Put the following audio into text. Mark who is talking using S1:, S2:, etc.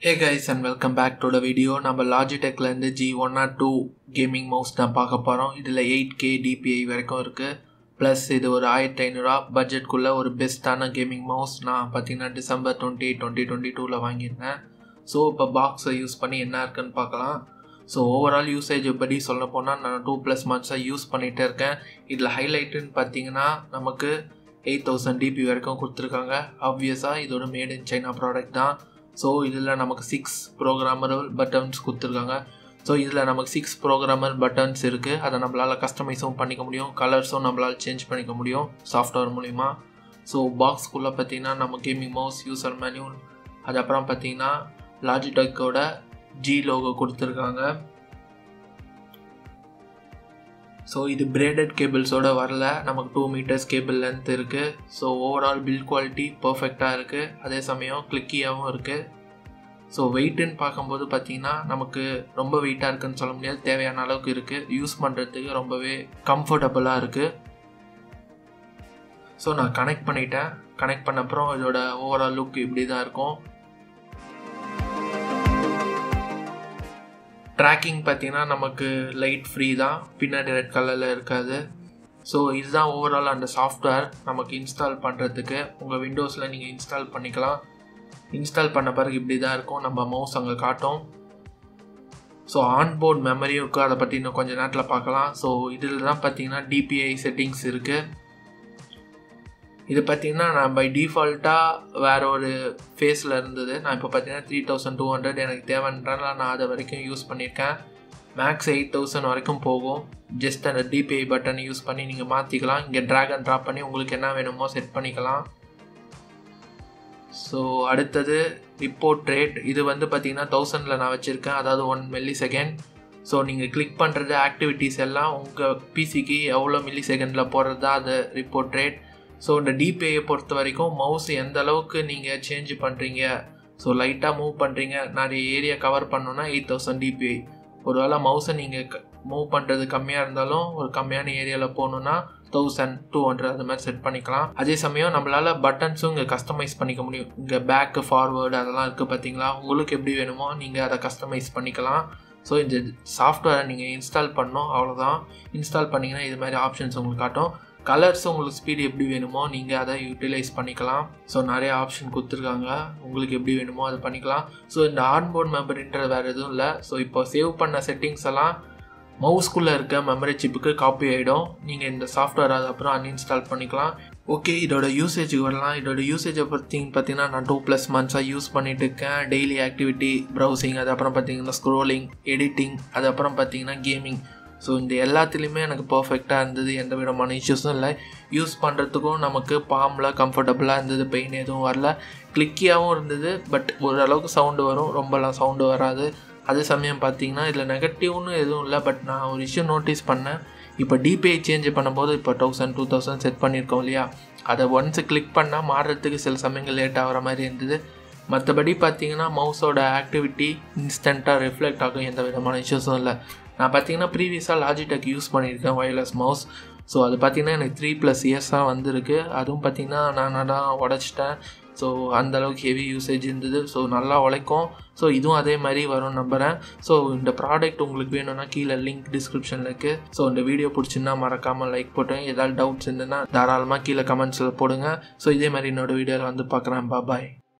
S1: Hey guys and welcome back to the video. நம்ம Logitech ல இருந்து G102 கேமிங் மவுஸ் தான் பார்க்க போறோம். இதுல 8K DPI வரைக்கும் இருக்கு. பிளஸ் இது ஒரு 1500 பட்ஜெட் குள்ள ஒரு பெஸ்டான கேமிங் மவுஸ். நான் பாத்தீங்கன்னா டிசம்பர் 28 2022 ல வாங்கியிருந்தேன். சோ இப்போ பாக்ஸை யூஸ் பண்ணி என்ன இருக்குன்னு பார்க்கலாம். ஸோ ஓவரால் யூசேஜ் படி சொல்ல போனால் நான் 2+ மந்த்ஸாக யூஸ் பண்ணிகிட்டே இருக்கேன். இதில் ஹைலைட்டுன்னு பார்த்தீங்கன்னா நமக்கு 8000 DP வரைக்கும் கொடுத்துருக்காங்க. ஆப்வியஸாக இதோட மேட் இன் சைனா ப்ராடக்ட் தான். ஸோ இதில் நமக்கு 6 ப்ரோக்ராமபிள் பட்டன்ஸ் கொடுத்துருக்காங்க. ஸோ இதில் நமக்கு 6 ப்ரோக்ராமர் பட்டன்ஸ் இருக்குது. அதை நம்மளால் கஸ்டமைஸும் பண்ணிக்க முடியும், கலர்ஸும் நம்மளால் சேஞ்ச் பண்ணிக்க முடியும் சாஃப்ட்வேர் மூலிமா. ஸோ பாக்ஸ்குள்ளே பார்த்தீங்கன்னா நம்ம கேமிங் மவுஸ், யூசர் மேனுவல், அதுக்கப்புறம் பார்த்தீங்கன்னா லாஜிடெக்கோட G லோகோ கொடுத்துருக்காங்க. ஸோ இது பிரேடட் கேபிள்ஸோடு வரல, நமக்கு 2 மீட்டர்ஸ் கேபிள் லென்த் இருக்குது. ஸோ ஓவரால் பில்ட் குவாலிட்டி பர்ஃபெக்டாக இருக்குது, அதே சமயம் கிளிக்கியாகவும் இருக்குது. ஸோ வெயிட்டுன்னு பார்க்கும்போது பார்த்திங்கன்னா நமக்கு ரொம்ப வெயிட்டாக இருக்குதுன்னு சொல்ல முடியாது, தேவையான அளவுக்கு இருக்குது. யூஸ் பண்ணுறதுக்கு ரொம்பவே கம்ஃபர்டபுளாக இருக்குது. ஸோ நான் கனெக்ட் பண்ணிட்டேன். கனெக்ட் பண்ண அப்புறம் இதோட ஓவரால் லுக் இப்படி தான் இருக்கும். ட்ராக்கிங் பார்த்தீங்கன்னா நமக்கு லைட் ஃப்ரீ தான், பின்னாடி ரெட் கலரில் இருக்காது. ஸோ இதுதான் ஓவரால் அந்த சாஃப்ட்வேர் நமக்கு இன்ஸ்டால் பண்ணுறதுக்கு. உங்கள் விண்டோஸில் நீங்கள் இன்ஸ்டால் பண்ணிக்கலாம். இன்ஸ்டால் பண்ண பிறகு இப்படி தான் இருக்கும், நம்ம மவுஸ் அங்கே காட்டும். ஸோ ஆன்போர்ட் மெமரியும் இருக்குது, அதை பற்றி இன்னும் கொஞ்சம் நேரத்தில் பார்க்கலாம். ஸோ இதில் தான் பார்த்தீங்கன்னா DPI செட்டிங்ஸ் இருக்குது. இது பார்த்தீங்கன்னா நான் பை டிஃபால்ட்டாக வேறு ஒரு ஃபேஸில் இருந்தது. நான் இப்போ பார்த்தீங்கன்னா 3200 எனக்கு தேவைன்றனால நான் அதை வரைக்கும் யூஸ் பண்ணியிருக்கேன். மேக்ஸ் 8000 வரைக்கும் போகும். ஜஸ்ட் அந்த DPI பட்டனை யூஸ் பண்ணி நீங்கள் மாற்றிக்கலாம். இங்கே ட்ராக் அண்ட் ட்ராப் பண்ணி உங்களுக்கு என்ன வேணுமோ செட் பண்ணிக்கலாம். ஸோ அடுத்தது ரிப்போர்ட் ரேட். இது வந்து பார்த்தீங்கன்னா 1000ல் நான் வச்சுருக்கேன், அதாவது 1 millisecond. ஸோ நீங்கள் கிளிக் பண்ணுறது ஆக்டிவிட்டீஸ் எல்லாம் உங்கள் பிசிக்கு எவ்வளோ மில்லிசெகண்டில் போடுறது தான் அது ரிப்போர்ட் ரேட். ஸோ இந்த DPIயை பொறுத்த வரைக்கும் மவுஸ் எந்த அளவுக்கு நீங்கள் சேஞ்ச் பண்ணுறீங்க, ஸோ லைட்டாக மூவ் பண்ணுறீங்க, நிறைய ஏரியா கவர் பண்ணோன்னா 8000 DPI. ஒரு வேளை மவுஸை நீங்கள் மூவ் பண்ணுறது கம்மியாக இருந்தாலும் ஒரு கம்மியான ஏரியாவில் போகணுன்னா 1200 அது மாதிரி செட் பண்ணிக்கலாம். அதே சமயம் நம்மளால் பட்டன்ஸும் இங்கே கஸ்டமைஸ் பண்ணிக்க முடியும். இங்கே பேக்கு, ஃபார்வேர்டு அதெல்லாம் இருக்குது பார்த்தீங்களா. உங்களுக்கு எப்படி வேணுமோ நீங்கள் அதை கஸ்டமைஸ் பண்ணிக்கலாம். ஸோ இந்த சாஃப்ட்வேரை நீங்கள் இன்ஸ்டால் பண்ணணும், அவ்வளோதான். இன்ஸ்டால் பண்ணிங்கன்னா இது மாதிரி ஆப்ஷன்ஸ் உங்களுக்கு காட்டும். கலர்ஸ் உங்களுக்கு ஸ்பீடு எப்படி வேணுமோ நீங்கள் அதை யூட்டிலைஸ் பண்ணிக்கலாம். ஸோ நிறைய ஆப்ஷன் கொடுத்துருக்காங்க, உங்களுக்கு எப்படி வேணுமோ அதை பண்ணிக்கலாம். ஸோ இந்த ஆன்போர்ட் மெமரின்றது வேறு எதுவும் இல்லை. ஸோ இப்போ சேவ் பண்ண செட்டிங்ஸ் எல்லாம் மவுஸ்குள்ளே இருக்க மெமரி சிப்புக்கு காப்பி ஆகிடும். நீங்கள் இந்த சாஃப்ட்வேர் அது அப்புறம் அன்இன்ஸ்டால் பண்ணிக்கலாம். ஓகே, இதோட யூசேஜுக்கு வரலாம். இதோட யூசேஜை பார்த்தீங்கன்னா நான் 2+ மந்த்ஸாக யூஸ் பண்ணிட்டு இருக்கேன். டெய்லி ஆக்டிவிட்டி, ப்ரௌசிங், அது அப்புறம் பார்த்தீங்கன்னா ஸ்க்ரோலிங், எடிட்டிங், அது அப்புறம் பார்த்தீங்கன்னா கேமிங். ஸோ இந்த எல்லாத்துலேயுமே எனக்கு பர்ஃபெக்டாக இருந்தது, எந்த விதமான இஷ்யூஸும் இல்லை. யூஸ் பண்ணுறதுக்கும் நமக்கு பாம்பில் கம்ஃபர்டபுளாக இருந்தது, பெயின் எதுவும் வரல. கிளிக்கியாகவும் இருந்தது, பட் ஓரளவுக்கு சவுண்டு வரும், ரொம்பலாம் சவுண்டு வராது. அதே சமயம் பார்த்தீங்கன்னா இதில் நெகட்டிவ்னு எதுவும் இல்லை. பட் நான் ஒரு விஷயம் நோட்டீஸ் பண்ணேன். இப்போ DPI சேஞ்ச் பண்ணும்போது இப்போ 1000 2000 செட் பண்ணியிருக்கோம் இல்லையா, அதை ஒன்ஸ் கிளிக் பண்ணால் மாறுறதுக்கு சில சமயங்கள் லேட் ஆகிற மாதிரி இருந்தது. மற்றபடி பார்த்தீங்கன்னா மவுஸோட ஆக்டிவிட்டி இன்ஸ்டண்ட்டாக ரிஃப்ளெக்ட் ஆகும், எந்த விதமான இஷ்யூஸும் இல்லை. நான் பார்த்தீங்கன்னா ப்ரீவியஸாக லாஜிடெக் யூஸ் பண்ணியிருக்கேன் வயர்லெஸ் மவுஸ். ஸோ அது பார்த்தீங்கன்னா எனக்கு 3+ இயர்ஸாக வந்திருக்கு. அதுவும் பார்த்தீங்கன்னா நான் தான் உடச்சிட்டேன். ஸோ அந்தளவுக்கு ஹெவி யூசேஜ் இருந்தது. ஸோ நல்லா உழைக்கும். ஸோ இதுவும் அதே மாதிரி வரும்னு நம்புகிறேன். ஸோ இந்த ப்ராடக்ட் உங்களுக்கு வேணும்னா கீழே லிங்க் டிஸ்கிரிப்ஷனில் இருக்குது. ஸோ இந்த வீடியோ பிடிச்சிருந்தா மறக்காமல் லைக் போட்டேன். ஏதாவது டவுட்ஸ் இருந்ததுன்னா தாராளமாக கீழே கமெண்ட்ஸில் போடுங்க. ஸோ இதே மாதிரி என்னோடய வீடியோவில் வந்து பார்க்குறேன். பாய்.